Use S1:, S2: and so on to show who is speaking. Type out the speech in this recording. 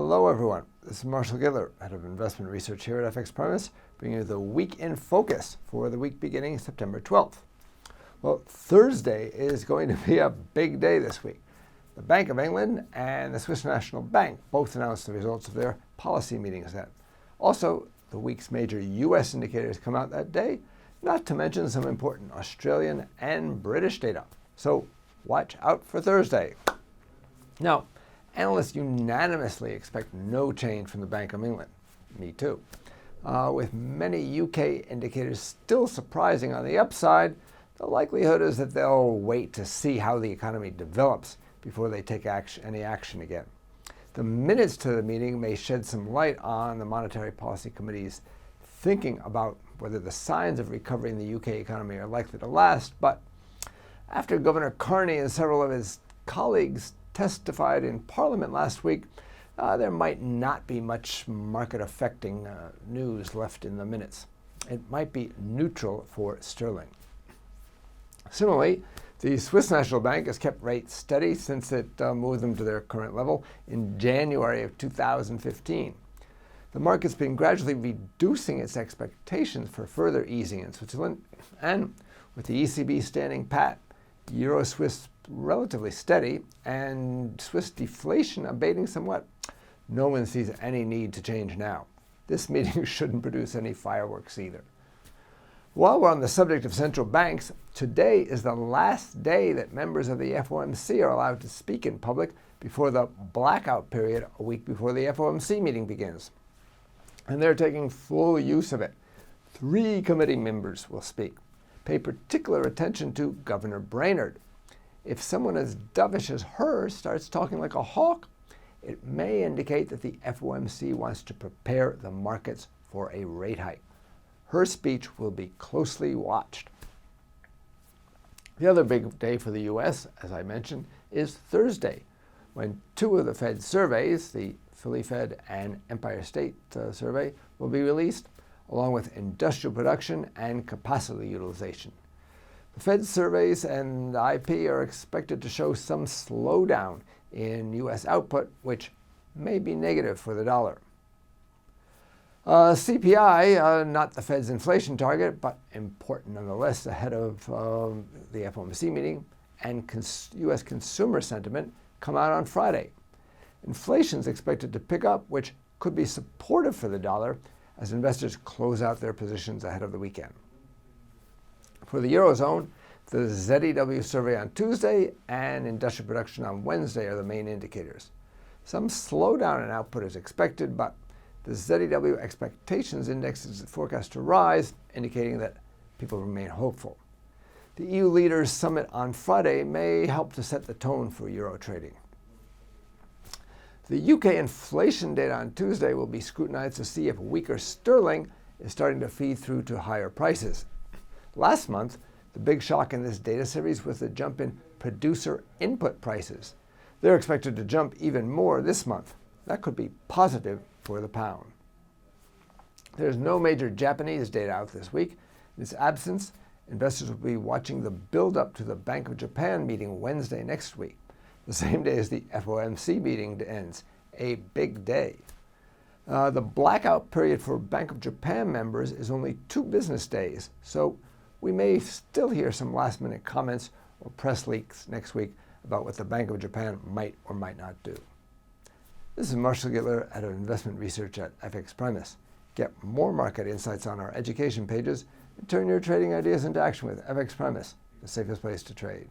S1: Hello everyone, this is Marshall Gittler, Head of Investment Research here at FXPRIMUS, bringing you the Week in Focus for the week beginning September 12th. Well, Thursday is going to be a big day this week. The Bank of England and the Swiss National Bank both announced the results of their policy meetings then. Also, the week's major U.S. indicators come out that day, not to mention some important Australian and British data. So watch out for Thursday. Now, analysts unanimously expect no change from the Bank of England. Me too. With many UK indicators still surprising on the upside, the likelihood is that they'll wait to see how the economy develops before they take any action again. The minutes to the meeting may shed some light on the Monetary Policy Committee's thinking about whether the signs of recovery in the UK economy are likely to last, but after Governor Carney and several of his colleagues testified in Parliament last week, there might not be much market-affecting news left in the minutes. It might be neutral for sterling. Similarly, the Swiss National Bank has kept rates steady since it moved them to their current level in January of 2015. The market's been gradually reducing its expectations for further easing in Switzerland, and with the ECB standing pat, Euro-Swiss relatively steady, and Swiss deflation abating somewhat, no one sees any need to change now. This meeting shouldn't produce any fireworks either. While we're on the subject of central banks, today is the last day that members of the FOMC are allowed to speak in public before the blackout period a week before the FOMC meeting begins. And they're taking full use of it. 3 committee members will speak. Pay particular attention to Governor Brainerd. If someone as dovish as her starts talking like a hawk, it may indicate that the FOMC wants to prepare the markets for a rate hike. Her speech will be closely watched. The other big day for the U.S., as I mentioned, is Thursday, when 2 of the Fed surveys, the Philly Fed and Empire State Survey, will be released, along with industrial production and capacity utilization. The Fed surveys and IP are expected to show some slowdown in U.S. output, which may be negative for the dollar. CPI, not the Fed's inflation target, but important nonetheless ahead of the FOMC meeting, and U.S. consumer sentiment come out on Friday. Inflation is expected to pick up, which could be supportive for the dollar as investors close out their positions ahead of the weekend. For the Eurozone, the ZEW survey on Tuesday and industrial production on Wednesday are the main indicators. Some slowdown in output is expected, but the ZEW expectations index is forecast to rise, indicating that people remain hopeful. The EU leaders' summit on Friday may help to set the tone for euro trading. The UK inflation data on Tuesday will be scrutinized to see if weaker sterling is starting to feed through to higher prices. Last month, the big shock in this data series was the jump in producer input prices. They're expected to jump even more this month. That could be positive for the pound. There's no major Japanese data out this week. In its absence, investors will be watching the build-up to the Bank of Japan meeting Wednesday next week, the same day as the FOMC meeting ends. A big day. The blackout period for Bank of Japan members is only 2 business days, so we may still hear some last-minute comments or press leaks next week about what the Bank of Japan might or might not do. This is Marshall Gittler, Head of Investment Research at FXPRIMUS. Get more market insights on our education pages and turn your trading ideas into action with FXPRIMUS, the safest place to trade.